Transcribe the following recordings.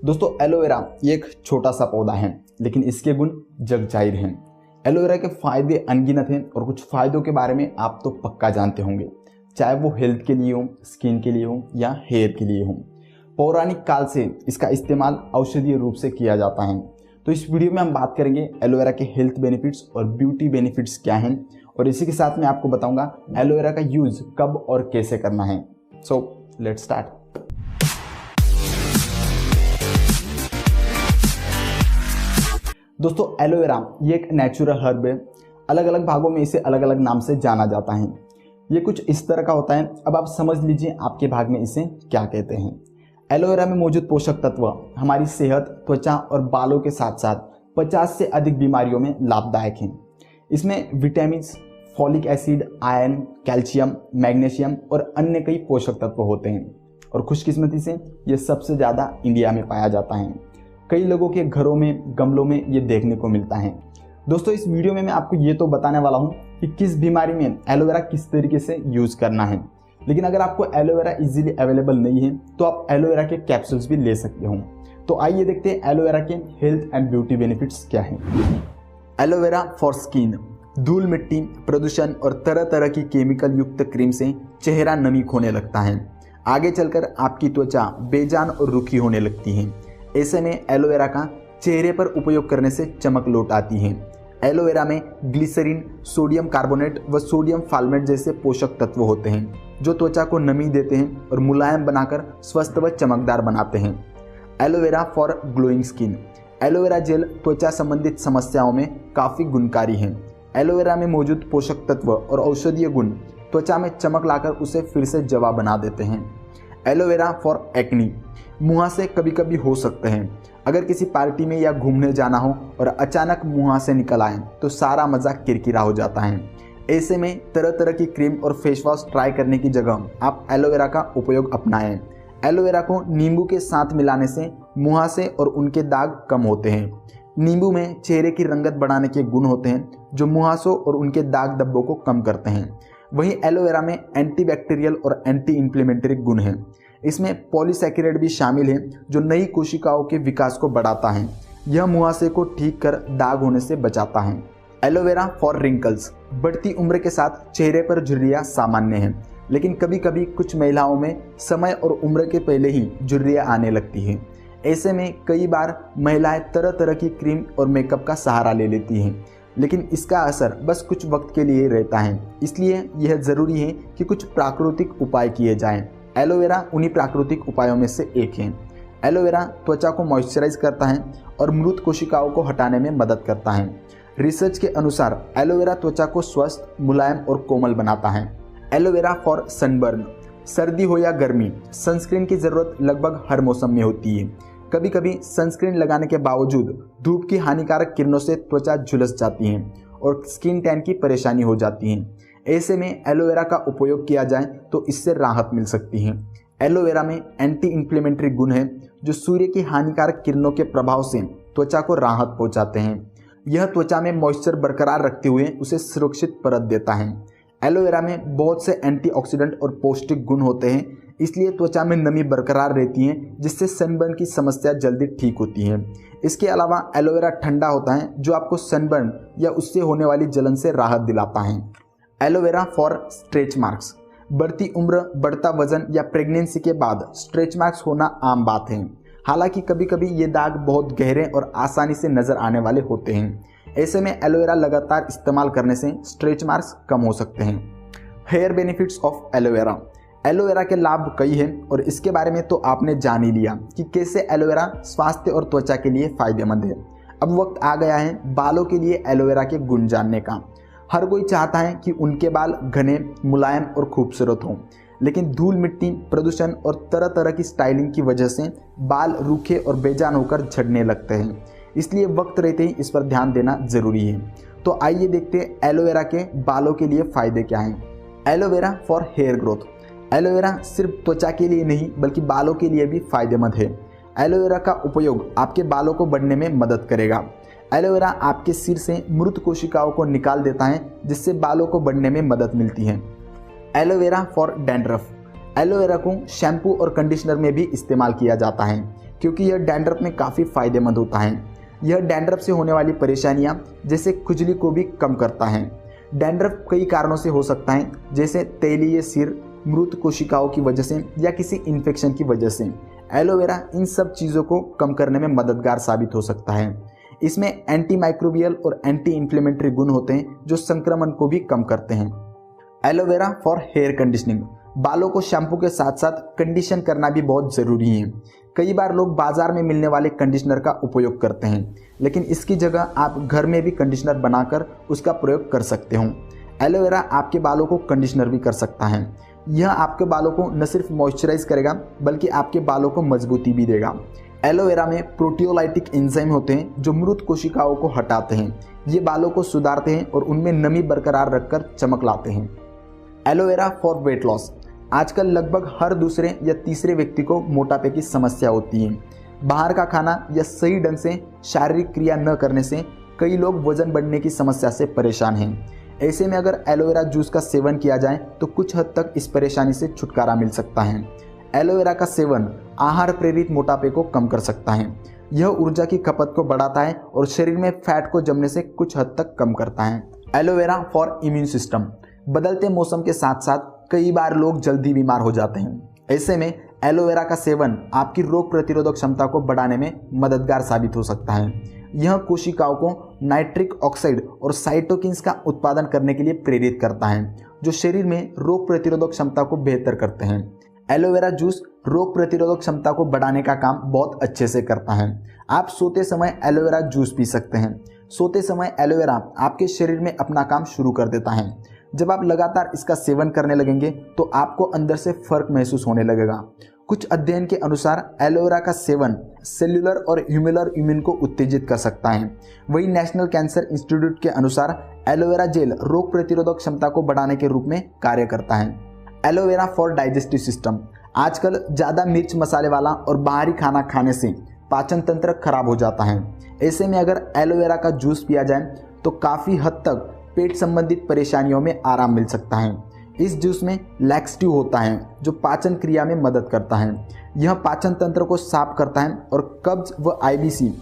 दोस्तों एलोवेरा ये एक छोटा सा पौधा है, लेकिन इसके गुण जग जाहिर हैं। एलोवेरा के फायदे अनगिनत हैं और कुछ फायदों के बारे में आप तो पक्का जानते होंगे, चाहे वो हेल्थ के लिए हो, स्किन के लिए हो या हेयर के लिए हो। पौराणिक काल से इसका इस्तेमाल औषधीय रूप से किया जाता है। तो इस वीडियो में हम बात करेंगे एलोवेरा के हेल्थ बेनिफिट्स और ब्यूटी बेनिफिट्स क्या हैं, और इसी के साथ मैं आपको बताऊंगा एलोवेरा का यूज कब और कैसे करना है। So let's start. दोस्तों एलोवेरा ये एक नेचुरल हर्ब है। अलग अलग भागों में इसे अलग अलग नाम से जाना जाता है। ये कुछ इस तरह का होता है, अब आप समझ लीजिए आपके भाग में इसे क्या कहते हैं। एलोवेरा में मौजूद पोषक तत्व हमारी सेहत, त्वचा और बालों के साथ साथ 50 से अधिक बीमारियों में लाभदायक हैं। इसमें vitamin, folic acid, iron, calcium, magnesium और अन्य कई पोषक तत्व होते हैं, और खुशकिस्मती से ये सबसे ज़्यादा इंडिया में पाया जाता है। कई लोगों के घरों में, गमलों में ये देखने को मिलता है। दोस्तों इस वीडियो में मैं आपको ये तो बताने वाला हूँ कि किस बीमारी में एलोवेरा किस तरीके से यूज़ करना है, लेकिन अगर आपको एलोवेरा इजीली अवेलेबल नहीं है तो आप एलोवेरा के कैप्सूल्स भी ले सकते हो। तो आइए देखते हैं एलोवेरा के हेल्थ एंड ब्यूटी बेनिफिट्स क्या हैं। Aloe vera for skin. धूल मिट्टी, प्रदूषण और तरह तरह की केमिकल युक्त क्रीम से चेहरा नमी खोने लगता है। आगे चलकर आपकी त्वचा बेजान और रूखी होने लगती है। ऐसे में एलोवेरा का चेहरे पर उपयोग करने से चमक लौट आती है। एलोवेरा में ग्लिसरीन, सोडियम कार्बोनेट व सोडियम फाल्मेट जैसे पोषक तत्व होते हैं, जो त्वचा को नमी देते हैं और मुलायम बनाकर स्वस्थ व चमकदार बनाते हैं। Aloe vera for glowing skin. Aloe vera gel त्वचा संबंधित समस्याओं में काफ़ी गुणकारी है। एलोवेरा में मौजूद पोषक तत्व और औषधीय गुण त्वचा में चमक लाकर उसे फिर से जवा बना देते हैं। Aloe vera for acne. मुहासे कभी कभी हो सकते हैं। अगर किसी पार्टी में या घूमने जाना हो और अचानक मुहासे निकल आए तो सारा मज़ा किरकिरा हो जाता है। ऐसे में तरह तरह की क्रीम और फेस वॉश ट्राई करने की जगह आप एलोवेरा का उपयोग अपनाएं। एलोवेरा को नींबू के साथ मिलाने से मुहासे और उनके दाग कम होते हैं। नींबू में चेहरे की रंगत बढ़ाने के गुण होते हैं, जो मुहासों और उनके दाग धब्बों को कम करते हैं। वहीं एलोवेरा में एंटीबैक्टीरियल और एंटी इन्फ्लेमेटरी गुण हैं। इसमें पॉलीसैकेराइड भी शामिल है, जो नई कोशिकाओं के विकास को बढ़ाता है। यह मुहासे को ठीक कर दाग होने से बचाता है। Aloe vera for wrinkles. बढ़ती उम्र के साथ चेहरे पर झुर्रियाँ सामान्य हैं, लेकिन कभी कभी कुछ महिलाओं में समय और उम्र के पहले ही झुर्रियाँ आने लगती हैं। ऐसे में कई बार महिलाएं तरह तरह की क्रीम और मेकअप का सहारा ले लेती हैं, लेकिन इसका असर बस कुछ वक्त के लिए रहता है। इसलिए यह ज़रूरी है कि कुछ प्राकृतिक उपाय किए जाएं। एलोवेरा उन्हीं प्राकृतिक उपायों में से एक है। एलोवेरा त्वचा को मॉइस्चराइज करता है और मृत कोशिकाओं को हटाने में मदद करता है। रिसर्च के अनुसार एलोवेरा त्वचा को स्वस्थ, मुलायम और कोमल बनाता है। Aloe vera for sunburn. सर्दी हो या गर्मी, सनस्क्रीन की ज़रूरत लगभग हर मौसम में होती है। कभी कभी सनस्क्रीन लगाने के बावजूद धूप की हानिकारक किरणों से त्वचा झुलस जाती है और स्किन टैन की परेशानी हो जाती है। ऐसे में एलोवेरा का उपयोग किया जाए तो इससे राहत मिल सकती है। एलोवेरा में एंटी इन्फ्लेमेटरी गुण है, जो सूर्य की हानिकारक किरणों के प्रभाव से त्वचा को राहत पहुंचाते हैं। यह त्वचा में मॉइस्चर बरकरार रखते हुए उसे सुरक्षित परत देता है। एलोवेरा में बहुत से एंटीऑक्सीडेंट और पौष्टिक गुण होते हैं, इसलिए त्वचा में नमी बरकरार रहती है, जिससे सनबर्न की समस्या जल्दी ठीक होती है। इसके अलावा एलोवेरा ठंडा होता है, जो आपको सनबर्न या उससे होने वाली जलन से राहत दिलाता है। Aloe vera for stretch marks. बढ़ती उम्र, बढ़ता वजन या प्रेगनेंसी के बाद स्ट्रेच मार्क्स होना आम बात है। हालांकि कभी कभी ये दाग बहुत गहरे और आसानी से नज़र आने वाले होते हैं। ऐसे में एलोवेरा लगातार इस्तेमाल करने से स्ट्रेच मार्क्स कम हो सकते हैं। Hair benefits of aloe vera. Aloe vera के लाभ कई हैं, और इसके बारे में तो आपने जान ही लिया कि कैसे एलोवेरा स्वास्थ्य और त्वचा के लिए फ़ायदेमंद है। अब वक्त आ गया है बालों के लिए एलोवेरा के गुण जानने का। हर कोई चाहता है कि उनके बाल घने, मुलायम और खूबसूरत हों, लेकिन धूल मिट्टी, प्रदूषण और तरह तरह की स्टाइलिंग की वजह से बाल रूखे और बेजान होकर झड़ने लगते हैं। इसलिए वक्त रहते ही इस पर ध्यान देना ज़रूरी है। तो आइए देखते हैं एलोवेरा के बालों के लिए फ़ायदे क्या हैं। Aloe vera for hair growth. Aloe vera सिर्फ त्वचा के लिए नहीं बल्कि बालों के लिए भी फ़ायदेमंद है। एलोवेरा का उपयोग आपके बालों को बढ़ने में मदद करेगा। एलोवेरा आपके सिर से मृत कोशिकाओं को निकाल देता है, जिससे बालों को बढ़ने में मदद मिलती है। Aloe vera for dandruff. एलोवेरा को शैम्पू और कंडीशनर में भी इस्तेमाल किया जाता है। क्योंकि यह डैंड्रफ में काफ़ी फायदेमंद होता है। यह डैंड्रफ से होने वाली परेशानियां जैसे खुजली को भी कम करता है। डैंड्रफ कई कारणों से हो सकता है, जैसे तेलीय सिर, मृत कोशिकाओं की वजह से या किसी इन्फेक्शन की वजह से। एलोवेरा इन सब चीज़ों को कम करने में मददगार साबित हो सकता है। इसमें एंटी माइक्रोबियल और एंटी इन्फ्लेमेटरी गुण होते हैं जो संक्रमण को भी कम करते हैं। एलोवेरा फॉर हेयर कंडीशनिंग, बालों को शैम्पू के साथ साथ कंडीशन करना भी बहुत ज़रूरी है। कई बार लोग बाजार में मिलने वाले कंडीशनर का उपयोग करते हैं, लेकिन इसकी जगह आप घर में भी कंडीशनर बनाकर उसका प्रयोग कर सकते हो। एलोवेरा आपके बालों को कंडीशनर भी कर सकता है। यह आपके बालों को न सिर्फ मॉइस्चराइज करेगा बल्कि आपके बालों को मजबूती भी देगा। एलोवेरा में प्रोटियोलाइटिक एंजाइम होते हैं जो मृत कोशिकाओं को हटाते हैं। ये बालों को सुधारते हैं और उनमें नमी बरकरार रखकर चमक लाते हैं। एलोवेरा फॉर वेट लॉस, आजकल लगभग हर दूसरे या तीसरे व्यक्ति को मोटापे की समस्या होती है। बाहर का खाना या सही ढंग से शारीरिक क्रिया न करने से कई लोग वजन बढ़ने की समस्या से परेशान हैं। ऐसे में अगर एलोवेरा जूस का सेवन किया जाए तो कुछ हद तक इस परेशानी से छुटकारा मिल सकता है। एलोवेरा का सेवन आहार प्रेरित मोटापे को कम कर सकता है। यह ऊर्जा की खपत को बढ़ाता है और शरीर में फैट को जमने से कुछ हद तक कम करता है। एलोवेरा फॉर इम्यून सिस्टम, बदलते मौसम के साथ साथ कई बार लोग जल्दी बीमार हो जाते हैं। ऐसे में एलोवेरा का सेवन आपकी रोग प्रतिरोधक क्षमता को बढ़ाने में मददगार साबित हो सकता है। यह कोशिकाओं को नाइट्रिक ऑक्साइड और साइटोकिन्स का उत्पादन करने के लिए प्रेरित करता है, जो शरीर में रोग प्रतिरोधक क्षमता को बेहतर करते हैं। एलोवेरा जूस रोग प्रतिरोधक क्षमता को बढ़ाने का काम बहुत अच्छे से करता है। आप सोते समय एलोवेरा जूस पी सकते हैं। सोते समय एलोवेरा आपके शरीर में अपना काम शुरू कर देता है। जब आप लगातार इसका सेवन करने लगेंगे तो आपको अंदर से फर्क महसूस होने लगेगा। कुछ अध्ययन के अनुसार एलोवेरा का सेवन सेल्युलर और ह्यूमरल इम्यून को उत्तेजित कर सकता है। वही नेशनल कैंसर इंस्टीट्यूट के अनुसार एलोवेरा जेल रोग प्रतिरोधक क्षमता को बढ़ाने के रूप में कार्य करता है। एलोवेरा फॉर डाइजेस्टिव सिस्टम, आजकल ज़्यादा मिर्च मसाले वाला और बाहरी खाना खाने से पाचन तंत्र खराब हो जाता है। ऐसे में अगर एलोवेरा का जूस पिया जाए तो काफ़ी हद तक पेट संबंधित परेशानियों में आराम मिल सकता है। इस जूस में लैक्सेटिव होता है जो पाचन क्रिया में मदद करता है। यह पाचन तंत्र को साफ करता है और कब्ज व आईबीसी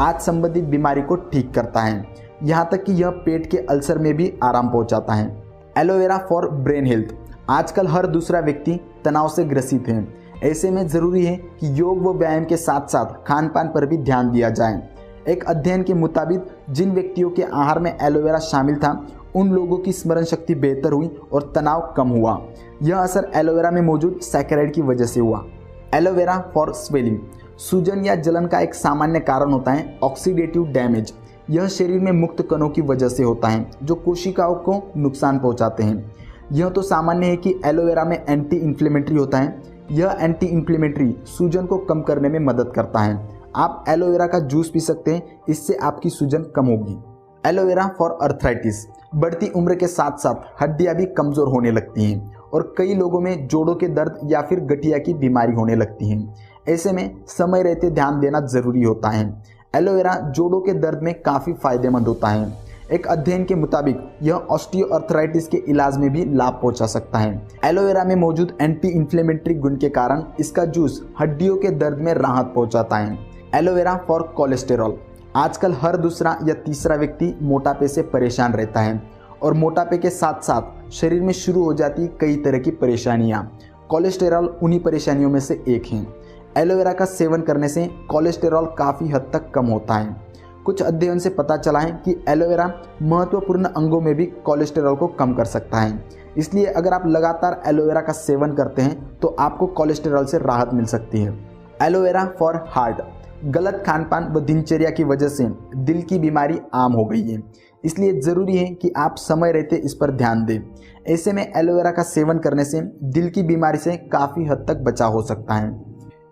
आज संबंधित बीमारी को ठीक करता है। यहाँ तक कि यह पेट के अल्सर में भी आराम पहुँचाता है। एलोवेरा फॉर ब्रेन हेल्थ, आजकल हर दूसरा व्यक्ति तनाव से ग्रसित है। ऐसे में ज़रूरी है कि योग व व्यायाम के साथ साथ खान पान पर भी ध्यान दिया जाए। एक अध्ययन के मुताबिक जिन व्यक्तियों के आहार में एलोवेरा शामिल था उन लोगों की स्मरण शक्ति बेहतर हुई और तनाव कम हुआ। यह असर एलोवेरा में मौजूद सैकेराइड की वजह से हुआ। एलोवेरा फॉर स्वेलिंग, सूजन या जलन का एक सामान्य कारण होता है ऑक्सीडेटिव डैमेज। यह शरीर में मुक्त कणों की वजह से होता है जो कोशिकाओं को नुकसान पहुंचाते हैं। यह तो सामान्य है कि एलोवेरा में एंटी इन्फ्लेमेटरी होता है। यह एंटी इन्फ्लेमेटरी सूजन को कम करने में मदद करता है। आप एलोवेरा का जूस पी सकते हैं, इससे आपकी सूजन कम होगी। एलोवेरा फॉर अर्थराइटिस, बढ़ती उम्र के साथ साथ हड्डियां भी कमज़ोर होने लगती हैं और कई लोगों में जोड़ों के दर्द या फिर गठिया की बीमारी होने लगती है। ऐसे में समय रहते ध्यान देना ज़रूरी होता है। एलोवेरा जोड़ों के दर्द में काफ़ी फायदेमंद होता है। एक अध्ययन के मुताबिक यह ऑस्टियोआर्थराइटिस के इलाज में भी लाभ पहुंचा सकता है। एलोवेरा में मौजूद एंटी इन्फ्लेमेटरी गुण के कारण इसका जूस हड्डियों के दर्द में राहत पहुंचाता है। एलोवेरा फॉर कोलेस्टेरॉल, आजकल हर दूसरा या तीसरा व्यक्ति मोटापे से परेशान रहता है और मोटापे के साथ साथ शरीर में शुरू हो जाती कई तरह की परेशानियाँ। कोलेस्टेरॉल उन्हीं परेशानियों में से एक है। एलोवेरा का सेवन करने से कोलेस्टेरॉल काफ़ी हद तक कम होता है। कुछ अध्ययन से पता चला है कि एलोवेरा महत्वपूर्ण अंगों में भी कोलेस्टेरॉल को कम कर सकता है। इसलिए अगर आप लगातार एलोवेरा का सेवन करते हैं तो आपको कोलेस्टेरॉल से राहत मिल सकती है। एलोवेरा फॉर हार्ट, गलत खान पान व दिनचर्या की वजह से दिल की बीमारी आम हो गई है, इसलिए ज़रूरी है कि आप समय रहते इस पर ध्यान दें। ऐसे में एलोवेरा का सेवन करने से दिल की बीमारी से काफ़ी हद तक बचाव हो सकता है।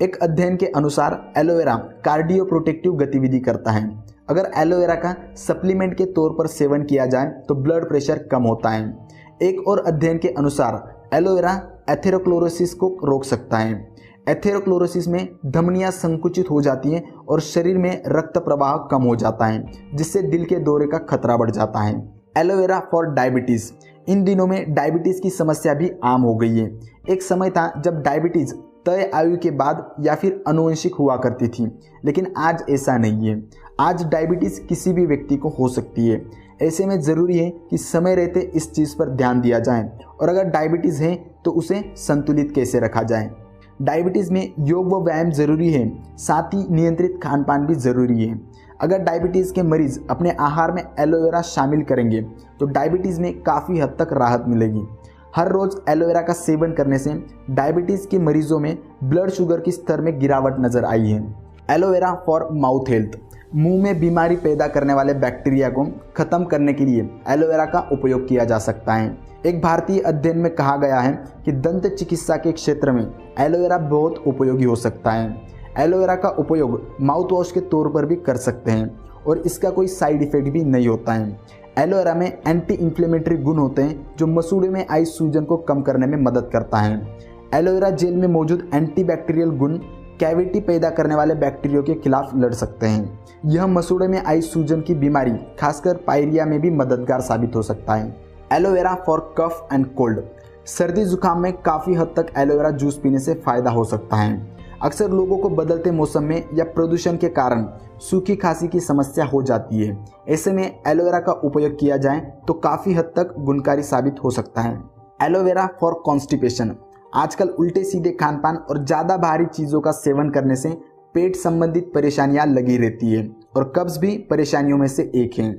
एक अध्ययन के अनुसार एलोवेरा कार्डियो प्रोटेक्टिव गतिविधि करता है। अगर एलोवेरा का सप्लीमेंट के तौर पर सेवन किया जाए तो ब्लड प्रेशर कम होता है। एक और अध्ययन के अनुसार एलोवेरा एथेरोक्लोरोसिस को रोक सकता है। एथेरोक्लोरोसिस में धमनियां संकुचित हो जाती हैं और शरीर में रक्त प्रवाह कम हो जाता है, जिससे दिल के दौरे का खतरा बढ़ जाता है। एलोवेरा फॉर डायबिटीज़, इन दिनों में डायबिटीज़ की समस्या भी आम हो गई है। एक समय था जब डायबिटीज़ तय आयु के बाद या फिर आनुवंशिक हुआ करती थी, लेकिन आज ऐसा नहीं है। आज डायबिटीज़ किसी भी व्यक्ति को हो सकती है। ऐसे में ज़रूरी है कि समय रहते इस चीज़ पर ध्यान दिया जाए और अगर डायबिटीज़ है तो उसे संतुलित कैसे रखा जाए। डायबिटीज़ में योग व व्यायाम ज़रूरी है, साथ ही नियंत्रित खान पान भी ज़रूरी है। अगर डायबिटीज़ के मरीज़ अपने आहार में एलोवेरा शामिल करेंगे तो डायबिटीज़ में काफ़ी हद तक राहत मिलेगी। हर रोज़ एलोवेरा का सेवन करने से डायबिटीज़ के मरीजों में ब्लड शुगर की स्तर में गिरावट नज़र आई है। Aloe vera for mouth health. मुंह में बीमारी पैदा करने वाले बैक्टीरिया को ख़त्म करने के लिए एलोवेरा का उपयोग किया जा सकता है। एक भारतीय अध्ययन में कहा गया है कि दंत चिकित्सा के क्षेत्र में एलोवेरा बहुत उपयोगी हो सकता है। एलोवेरा का उपयोग माउथ वॉश के तौर पर भी कर सकते हैं और इसका कोई साइड इफेक्ट भी नहीं होता है। एलोवेरा में एंटी इन्फ्लेमेटरी गुण होते हैं जो मसूड़े में आई सूजन को कम करने में मदद करता है। एलोवेरा जेल में मौजूद एंटीबैक्टीरियल गुण कैविटी पैदा करने वाले बैक्टीरिया के खिलाफ लड़ सकते हैं। यह मसूड़े में आई सूजन की बीमारी खासकर पायरिया में भी मददगार साबित हो सकता है। Aloe vera for cough and cold. सर्दी जुकाम में काफ़ी हद तक एलोवेरा जूस पीने से फ़ायदा हो सकता है। अक्सर लोगों को बदलते मौसम में या प्रदूषण के कारण सूखी खांसी की समस्या हो जाती है। ऐसे में एलोवेरा का उपयोग किया जाए तो काफ़ी हद तक गुणकारी साबित हो सकता है। Aloe vera for constipation. आजकल उल्टे सीधे खान पान और ज़्यादा भारी चीज़ों का सेवन करने से पेट संबंधित परेशानियां लगी रहती है और कब्ज़ भी परेशानियों में से एक है।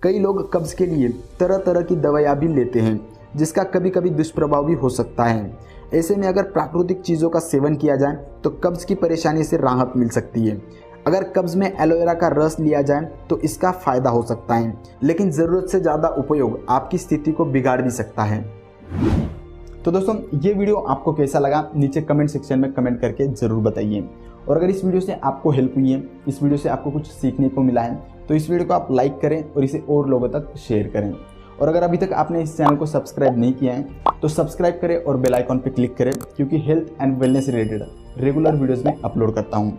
कई लोग कब्ज़ के लिए तरह तरह की दवाइयाँ भी लेते हैं जिसका कभी कभी दुष्प्रभाव भी हो सकता है। ऐसे में अगर प्राकृतिक चीज़ों का सेवन किया जाए तो कब्ज़ की परेशानी से राहत मिल सकती है। अगर कब्ज़ में एलोवेरा का रस लिया जाए तो इसका फ़ायदा हो सकता है, लेकिन ज़रूरत से ज़्यादा उपयोग आपकी स्थिति को बिगाड़ भी सकता है। तो दोस्तों, ये वीडियो आपको कैसा लगा नीचे कमेंट सेक्शन में कमेंट करके ज़रूर बताइए। और अगर इस वीडियो से आपको हेल्प हुई है, इस वीडियो से आपको कुछ सीखने को मिला है, तो इस वीडियो को आप लाइक करें और इसे और लोगों तक शेयर करें। और अगर अभी तक आपने इस चैनल को सब्सक्राइब नहीं किया है तो सब्सक्राइब करें और बेल आइकॉन पर क्लिक करें, क्योंकि health and wellness related regular videos में अपलोड करता हूँ।